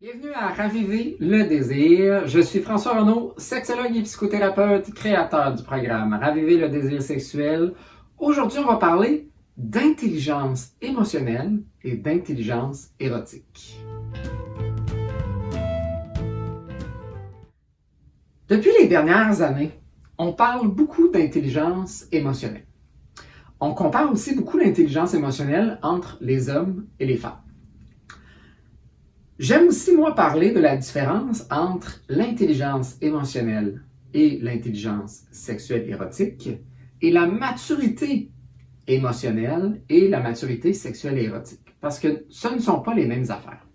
Bienvenue à Raviver le désir. Je suis François Renaud, sexologue et psychothérapeute, créateur du programme Raviver le désir sexuel. Aujourd'hui, on va parler d'intelligence émotionnelle et d'intelligence érotique. Depuis les dernières années, on parle beaucoup d'intelligence émotionnelle. On compare aussi beaucoup l'intelligence émotionnelle entre les hommes et les femmes. J'aime aussi, moi, parler de la différence entre l'intelligence émotionnelle et l'intelligence sexuelle érotique et la maturité émotionnelle et la maturité sexuelle et érotique. Parce que ce ne sont pas les mêmes affaires.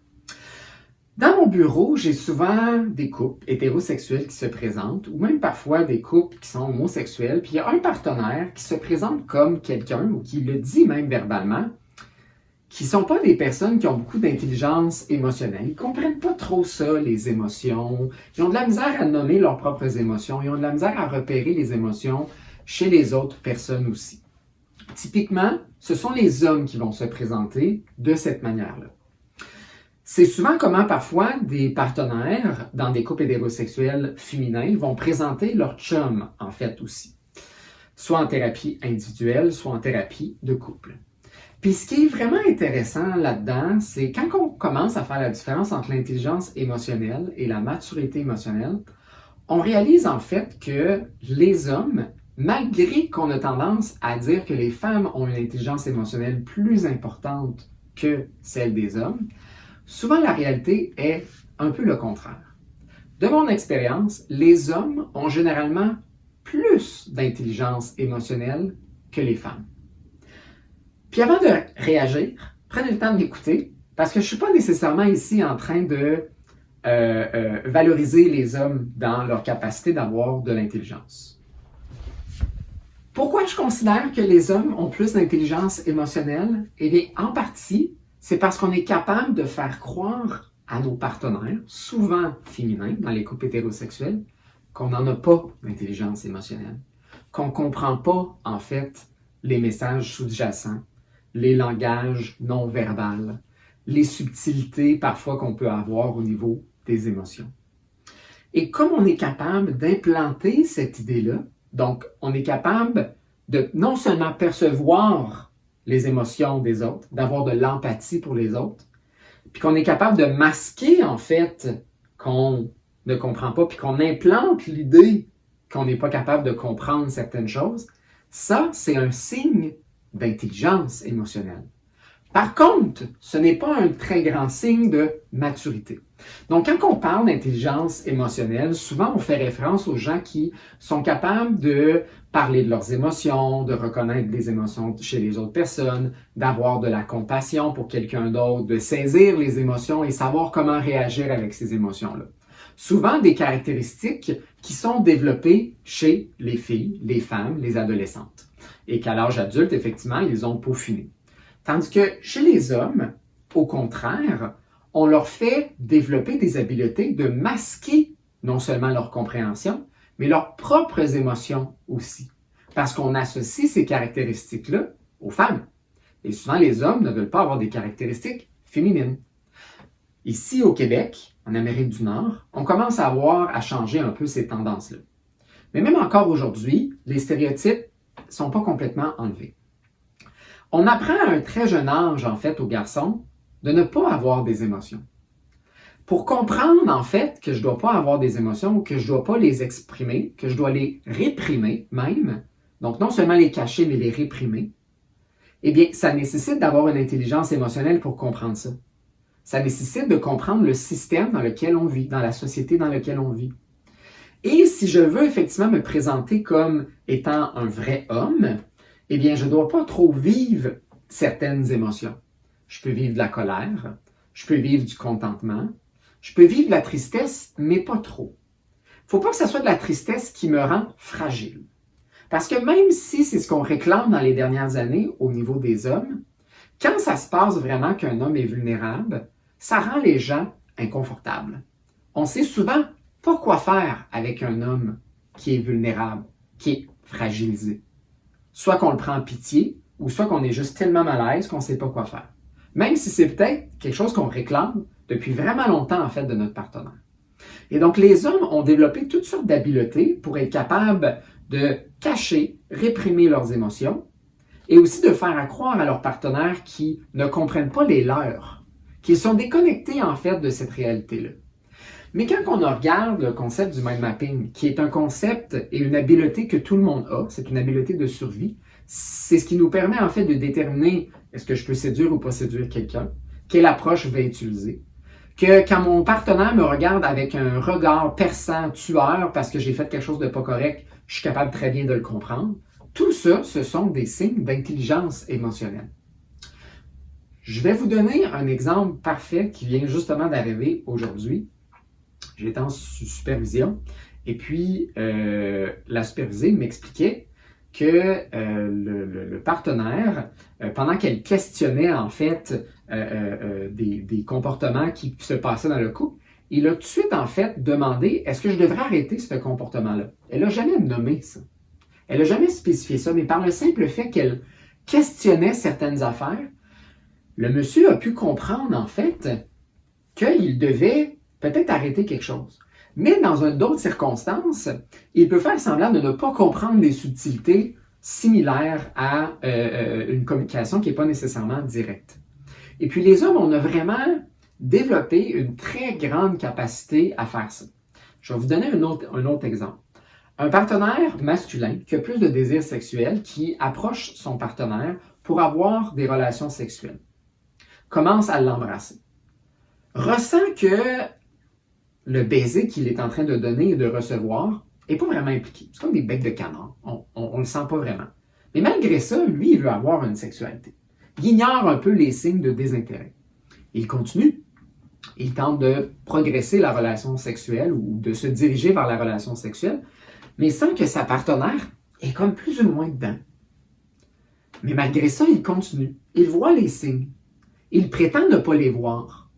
Dans mon bureau, j'ai souvent des couples hétérosexuels qui se présentent, ou même parfois des couples qui sont homosexuels, puis il y a un partenaire qui se présente comme quelqu'un, ou qui le dit même verbalement, qui ne sont pas des personnes qui ont beaucoup d'intelligence émotionnelle. Ils ne comprennent pas trop ça, les émotions. Ils ont de la misère à nommer leurs propres émotions. Ils ont de la misère à repérer les émotions chez les autres personnes aussi. Typiquement, ce sont les hommes qui vont se présenter de cette manière-là. C'est souvent comment parfois des partenaires dans des couples hétérosexuels féminins vont présenter leur chum, en fait, aussi. Soit en thérapie individuelle, soit en thérapie de couple. Puis ce qui est vraiment intéressant là-dedans, c'est quand on commence à faire la différence entre l'intelligence émotionnelle et la maturité émotionnelle, on réalise en fait que les hommes, malgré qu'on a tendance à dire que les femmes ont une intelligence émotionnelle plus importante que celle des hommes, souvent la réalité est un peu le contraire. De mon expérience, les hommes ont généralement plus d'intelligence émotionnelle que les femmes. Puis avant de réagir, prenez le temps de m'écouter, parce que je ne suis pas nécessairement ici en train de valoriser les hommes dans leur capacité d'avoir de l'intelligence. Pourquoi je considère que les hommes ont plus d'intelligence émotionnelle? Eh bien, en partie, c'est parce qu'on est capable de faire croire à nos partenaires, souvent féminins dans les couples hétérosexuels, qu'on n'en a pas d'intelligence émotionnelle, qu'on ne comprend pas, en fait, les messages sous-jacents, les langages non verbaux, les subtilités parfois qu'on peut avoir au niveau des émotions. Et comme on est capable d'implanter cette idée-là, donc on est capable de non seulement percevoir les émotions des autres, d'avoir de l'empathie pour les autres, puis qu'on est capable de masquer en fait qu'on ne comprend pas, puis qu'on implante l'idée qu'on n'est pas capable de comprendre certaines choses, ça c'est un signe d'intelligence émotionnelle. Par contre, ce n'est pas un très grand signe de maturité. Donc, quand on parle d'intelligence émotionnelle, souvent on fait référence aux gens qui sont capables de parler de leurs émotions, de reconnaître les émotions chez les autres personnes, d'avoir de la compassion pour quelqu'un d'autre, de saisir les émotions et savoir comment réagir avec ces émotions-là. Souvent des caractéristiques qui sont développées chez les filles, les femmes, les adolescentes. Et qu'à l'âge adulte, effectivement, ils ont peaufiné. Tandis que chez les hommes, au contraire, on leur fait développer des habiletés de masquer non seulement leur compréhension, mais leurs propres émotions aussi. Parce qu'on associe ces caractéristiques-là aux femmes. Et souvent, les hommes ne veulent pas avoir des caractéristiques féminines. Ici, au Québec, en Amérique du Nord, on commence à changer un peu ces tendances-là. Mais même encore aujourd'hui, les stéréotypes ne sont pas complètement enlevés. On apprend à un très jeune âge, en fait, aux garçons, de ne pas avoir des émotions. Pour comprendre, en fait, que je ne dois pas avoir des émotions, que je ne dois pas les exprimer, que je dois les réprimer même, donc non seulement les cacher, mais les réprimer, eh bien, ça nécessite d'avoir une intelligence émotionnelle pour comprendre ça. Ça nécessite de comprendre le système dans lequel on vit, dans la société dans laquelle on vit. Et si je veux effectivement me présenter comme étant un vrai homme, eh bien, je ne dois pas trop vivre certaines émotions. Je peux vivre de la colère, je peux vivre du contentement, je peux vivre de la tristesse, mais pas trop. Il ne faut pas que ce soit de la tristesse qui me rend fragile. Parce que même si c'est ce qu'on réclame dans les dernières années au niveau des hommes, quand ça se passe vraiment qu'un homme est vulnérable, ça rend les gens inconfortables. On sait souvent pas quoi faire avec un homme qui est vulnérable, qui est fragilisé. Soit qu'on le prend en pitié, ou soit qu'on est juste tellement mal à l'aise qu'on ne sait pas quoi faire. Même si c'est peut-être quelque chose qu'on réclame depuis vraiment longtemps, en fait, de notre partenaire. Et donc, les hommes ont développé toutes sortes d'habiletés pour être capables de cacher, réprimer leurs émotions et aussi de faire croire à leurs partenaires qui ne comprennent pas les leurs, qu'ils sont déconnectés, en fait, de cette réalité-là. Mais quand on regarde le concept du mind mapping, qui est un concept et une habileté que tout le monde a, c'est une habileté de survie, c'est ce qui nous permet en fait de déterminer est-ce que je peux séduire ou pas séduire quelqu'un, quelle approche je vais utiliser, que quand mon partenaire me regarde avec un regard perçant, tueur, parce que j'ai fait quelque chose de pas correct, je suis capable très bien de le comprendre. Tout ça, ce sont des signes d'intelligence émotionnelle. Je vais vous donner un exemple parfait qui vient justement d'arriver aujourd'hui. J'étais en supervision et puis la supervisée m'expliquait que le partenaire, pendant qu'elle questionnait en fait des comportements qui se passaient dans le couple, il a tout de suite en fait demandé est-ce que je devrais arrêter ce comportement-là? Elle n'a jamais nommé ça. Elle n'a jamais spécifié ça, mais par le simple fait qu'elle questionnait certaines affaires, le monsieur a pu comprendre en fait qu'il devait peut-être arrêter quelque chose. Mais dans d'autres circonstances, il peut faire semblant de ne pas comprendre des subtilités similaires à une communication qui n'est pas nécessairement directe. Et puis les hommes, on a vraiment développé une très grande capacité à faire ça. Je vais vous donner un autre exemple. Un partenaire masculin qui a plus de désir sexuel, qui approche son partenaire pour avoir des relations sexuelles, commence à l'embrasser, ressent que le baiser qu'il est en train de donner et de recevoir n'est pas vraiment impliqué. C'est comme des becs de canard. On ne le sent pas vraiment. Mais malgré ça, lui, il veut avoir une sexualité. Il ignore un peu les signes de désintérêt. Il continue. Il tente de progresser la relation sexuelle ou de se diriger vers la relation sexuelle, mais sent que sa partenaire est comme plus ou moins dedans. Mais malgré ça, il continue. Il voit les signes. Il prétend ne pas les voir.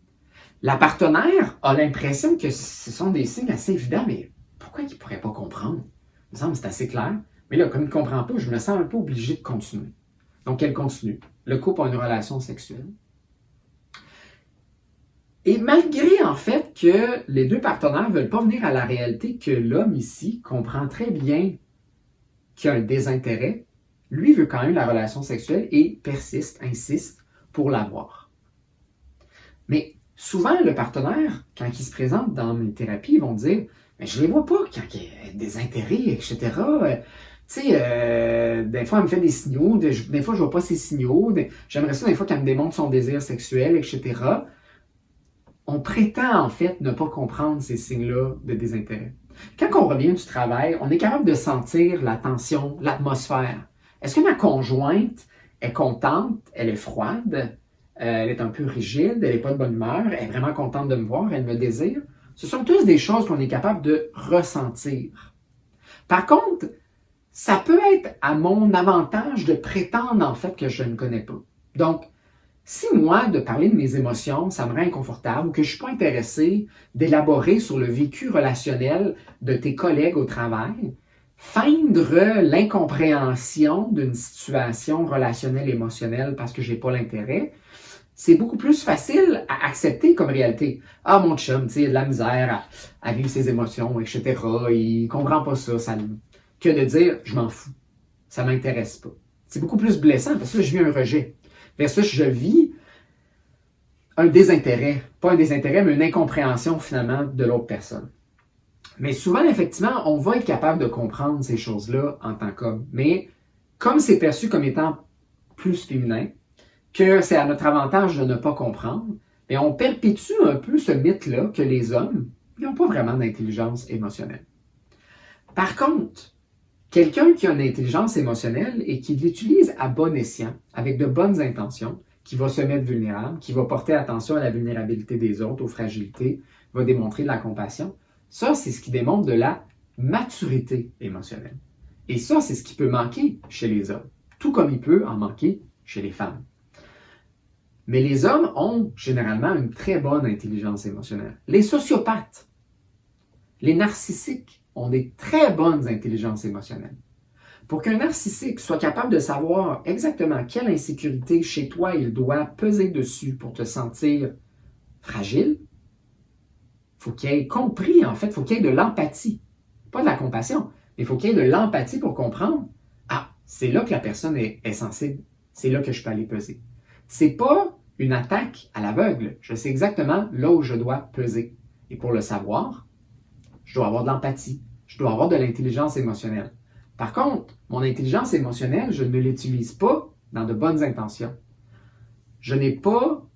La partenaire a l'impression que ce sont des signes assez évidents, mais pourquoi il ne pourrait pas comprendre? Il me semble que c'est assez clair. Mais là, comme il ne comprend pas, je me sens un peu obligé de continuer. Donc, elle continue. Le couple a une relation sexuelle. Et malgré, en fait, que les deux partenaires ne veulent pas venir à la réalité que l'homme ici comprend très bien qu'il y a un désintérêt, lui veut quand même la relation sexuelle et persiste, insiste pour l'avoir. Mais souvent, le partenaire, quand il se présente dans mes thérapies, ils vont dire « Mais je ne les vois pas quand il y a des intérêts, etc. » Tu sais, des fois, elle me fait des signaux, des fois, je ne vois pas ces signaux. J'aimerais ça, des fois, qu'elle me démontre son désir sexuel, etc. On prétend, en fait, ne pas comprendre ces signes-là de désintérêt. Quand on revient du travail, on est capable de sentir la tension, l'atmosphère. Est-ce que ma conjointe est contente, elle est froide, elle est un peu rigide, elle n'est pas de bonne humeur, elle est vraiment contente de me voir, elle me désire? Ce sont tous des choses qu'on est capable de ressentir. Par contre, ça peut être à mon avantage de prétendre en fait que je ne connais pas. Donc, si moi, de parler de mes émotions, ça me rend inconfortable ou que je ne suis pas intéressé d'élaborer sur le vécu relationnel de tes collègues au travail, feindre l'incompréhension d'une situation relationnelle émotionnelle parce que je n'ai pas l'intérêt, c'est beaucoup plus facile à accepter comme réalité. Ah, mon chum, tu sais, il a de la misère à vivre ses émotions, etc. Il ne comprend pas ça, que de dire « je m'en fous, ça ne m'intéresse pas ». C'est beaucoup plus blessant parce que là, je vis un rejet. Versus, je vis un désintérêt. Pas un désintérêt, mais une incompréhension finalement de l'autre personne. Mais souvent, effectivement, on va être capable de comprendre ces choses-là en tant qu'homme. Mais comme c'est perçu comme étant plus féminin, que c'est à notre avantage de ne pas comprendre, mais on perpétue un peu ce mythe-là que les hommes n'ont pas vraiment d'intelligence émotionnelle. Par contre, quelqu'un qui a une intelligence émotionnelle et qui l'utilise à bon escient, avec de bonnes intentions, qui va se mettre vulnérable, qui va porter attention à la vulnérabilité des autres, aux fragilités, va démontrer de la compassion, ça, c'est ce qui démontre de la maturité émotionnelle. Et ça, c'est ce qui peut manquer chez les hommes, tout comme il peut en manquer chez les femmes. Mais les hommes ont généralement une très bonne intelligence émotionnelle. Les sociopathes, les narcissiques ont des très bonnes intelligences émotionnelles. Pour qu'un narcissique soit capable de savoir exactement quelle insécurité chez toi il doit peser dessus pour te sentir fragile, il faut qu'il ait compris, en fait, il faut qu'il y ait de l'empathie. Pas de la compassion, mais il faut qu'il y ait de l'empathie pour comprendre, ah, c'est là que la personne est sensible, c'est là que je peux aller peser. C'est pas une attaque à l'aveugle. Je sais exactement là où je dois peser. Et pour le savoir, je dois avoir de l'empathie, je dois avoir de l'intelligence émotionnelle. Par contre, mon intelligence émotionnelle, je ne l'utilise pas dans de bonnes intentions. Je n'ai pas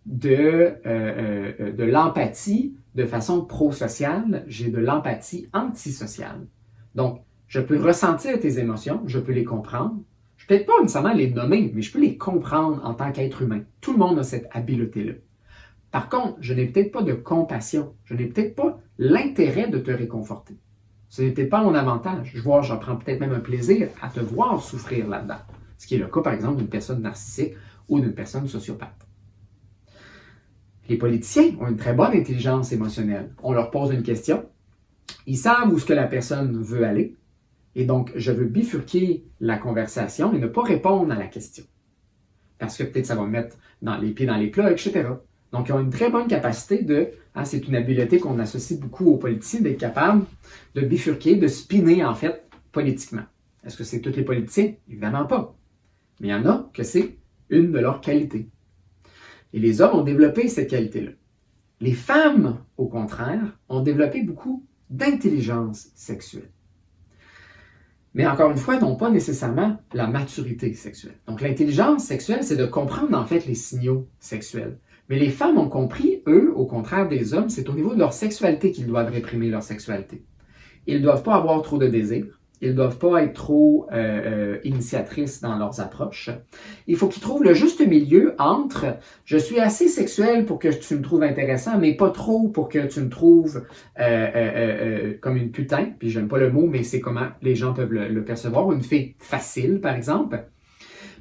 de l'empathie de façon prosociale, j'ai de l'empathie antisociale. Donc, je peux ressentir tes émotions, je peux les comprendre. Je ne peux peut-être pas nécessairement les nommer, mais je peux les comprendre en tant qu'être humain. Tout le monde a cette habileté-là. Par contre, je n'ai peut-être pas de compassion. Je n'ai peut-être pas l'intérêt de te réconforter. Ce n'est peut-être pas mon avantage. J'en prends peut-être même un plaisir à te voir souffrir là-dedans. Ce qui est le cas, par exemple, d'une personne narcissique ou d'une personne sociopathe. Les politiciens ont une très bonne intelligence émotionnelle. On leur pose une question, ils savent où est-ce que la personne veut aller, et donc je veux bifurquer la conversation et ne pas répondre à la question. Parce que peut-être ça va me mettre les pieds dans les plats, etc. Donc ils ont une très bonne capacité c'est une habileté qu'on associe beaucoup aux politiciens, d'être capable de bifurquer, de spinner en fait politiquement. Est-ce que c'est tous les politiciens? Évidemment pas. Mais il y en a que c'est une de leurs qualités. Et les hommes ont développé cette qualité-là. Les femmes, au contraire, ont développé beaucoup d'intelligence sexuelle. Mais encore une fois, n'ont pas nécessairement la maturité sexuelle. Donc l'intelligence sexuelle, c'est de comprendre en fait les signaux sexuels. Mais les femmes ont compris, eux, au contraire des hommes, c'est au niveau de leur sexualité qu'ils doivent réprimer leur sexualité. Ils ne doivent pas avoir trop de désir. Ils ne doivent pas être trop initiatrices dans leurs approches. Il faut qu'ils trouvent le juste milieu entre « je suis assez sexuel pour que tu me trouves intéressant, mais pas trop pour que tu me trouves comme une putain », puis j'aime pas le mot, mais c'est comment les gens peuvent le percevoir, ou une fille facile, par exemple.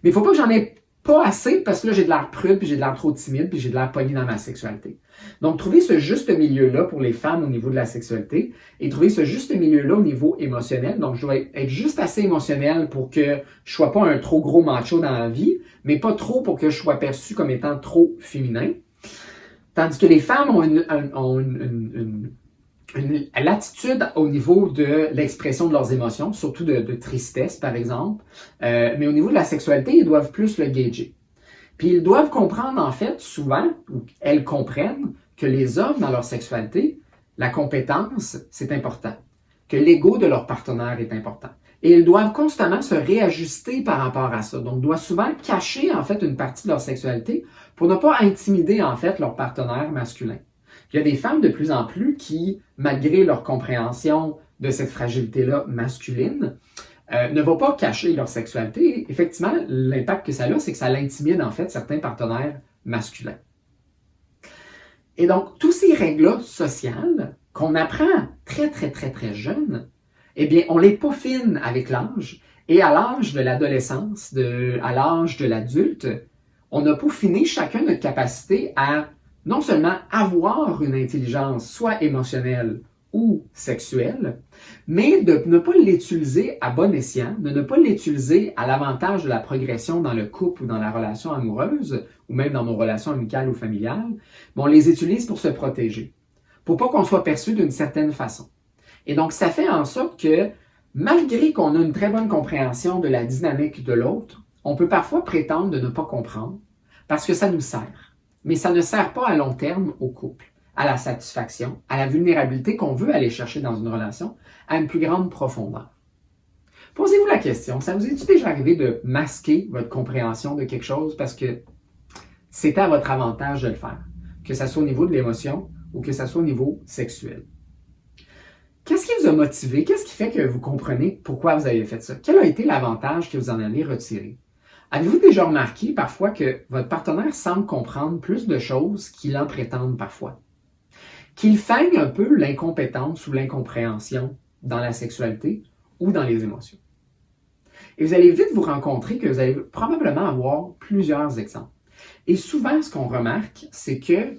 Mais il ne faut pas que j'en ai pas assez, parce que là, j'ai de l'air prude, puis j'ai de l'air trop timide, puis j'ai de l'air pogné dans ma sexualité. Donc, trouver ce juste milieu-là pour les femmes au niveau de la sexualité et trouver ce juste milieu-là au niveau émotionnel. Donc, je dois être juste assez émotionnel pour que je sois pas un trop gros macho dans la vie, mais pas trop pour que je sois perçu comme étant trop féminin. Tandis que les femmes ont une latitude au niveau de l'expression de leurs émotions, surtout de tristesse, par exemple. Mais au niveau de la sexualité, ils doivent plus le gager. Puis ils doivent comprendre, en fait, souvent, ou elles comprennent, que les hommes, dans leur sexualité, la compétence, c'est important. Que l'ego de leur partenaire est important. Et ils doivent constamment se réajuster par rapport à ça. Donc, ils doivent souvent cacher, en fait, une partie de leur sexualité pour ne pas intimider, en fait, leur partenaire masculin. Il y a des femmes de plus en plus qui, malgré leur compréhension de cette fragilité-là masculine, ne vont pas cacher leur sexualité. Et effectivement, l'impact que ça a, c'est que ça l'intimide en fait certains partenaires masculins. Et donc, tous ces règles-là sociales qu'on apprend très, très, très, très jeune, eh bien, on les peaufine avec l'âge. Et à l'âge de l'adolescence, à l'âge de l'adulte, on a peaufiné chacun notre capacité à non seulement avoir une intelligence soit émotionnelle ou sexuelle, mais de ne pas l'utiliser à bon escient, de ne pas l'utiliser à l'avantage de la progression dans le couple ou dans la relation amoureuse, ou même dans nos relations amicales ou familiales, mais on les utilise pour se protéger, pour pas qu'on soit perçu d'une certaine façon. Et donc, ça fait en sorte que, malgré qu'on a une très bonne compréhension de la dynamique de l'autre, on peut parfois prétendre de ne pas comprendre, parce que ça nous sert. Mais ça ne sert pas à long terme au couple, à la satisfaction, à la vulnérabilité qu'on veut aller chercher dans une relation, à une plus grande profondeur. Posez-vous la question, ça vous est-il déjà arrivé de masquer votre compréhension de quelque chose parce que c'était à votre avantage de le faire, que ce soit au niveau de l'émotion ou que ce soit au niveau sexuel? Qu'est-ce qui vous a motivé? Qu'est-ce qui fait que vous comprenez pourquoi vous avez fait ça? Quel a été l'avantage que vous en avez retiré? Avez-vous déjà remarqué parfois que votre partenaire semble comprendre plus de choses qu'il en prétende parfois? Qu'il feigne un peu l'incompétence ou l'incompréhension dans la sexualité ou dans les émotions. Et vous allez vite vous rencontrer que vous allez probablement avoir plusieurs exemples. Et souvent, ce qu'on remarque, c'est que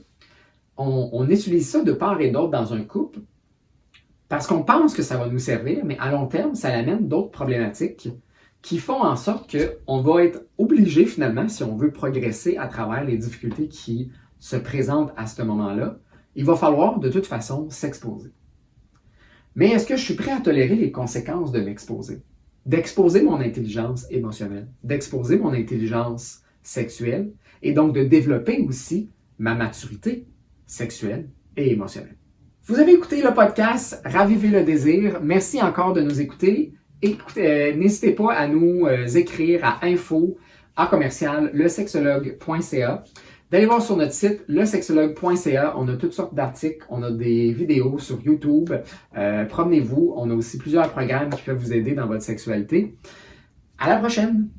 on utilise ça de part et d'autre dans un couple parce qu'on pense que ça va nous servir, mais à long terme, ça amène d'autres problématiques qui font en sorte qu'on va être obligé finalement, si on veut progresser à travers les difficultés qui se présente à ce moment-là, il va falloir de toute façon s'exposer. Mais est-ce que je suis prêt à tolérer les conséquences de m'exposer? D'exposer mon intelligence émotionnelle, d'exposer mon intelligence sexuelle et donc de développer aussi ma maturité sexuelle et émotionnelle. Vous avez écouté le podcast Ravivez le désir. Merci encore de nous écouter. N'hésitez pas à nous écrire à info@lesexologue.ca. D'aller voir sur notre site, lesexologue.ca. On a toutes sortes d'articles, on a des vidéos sur YouTube. Promenez-vous. On a aussi plusieurs programmes qui peuvent vous aider dans votre sexualité. À la prochaine!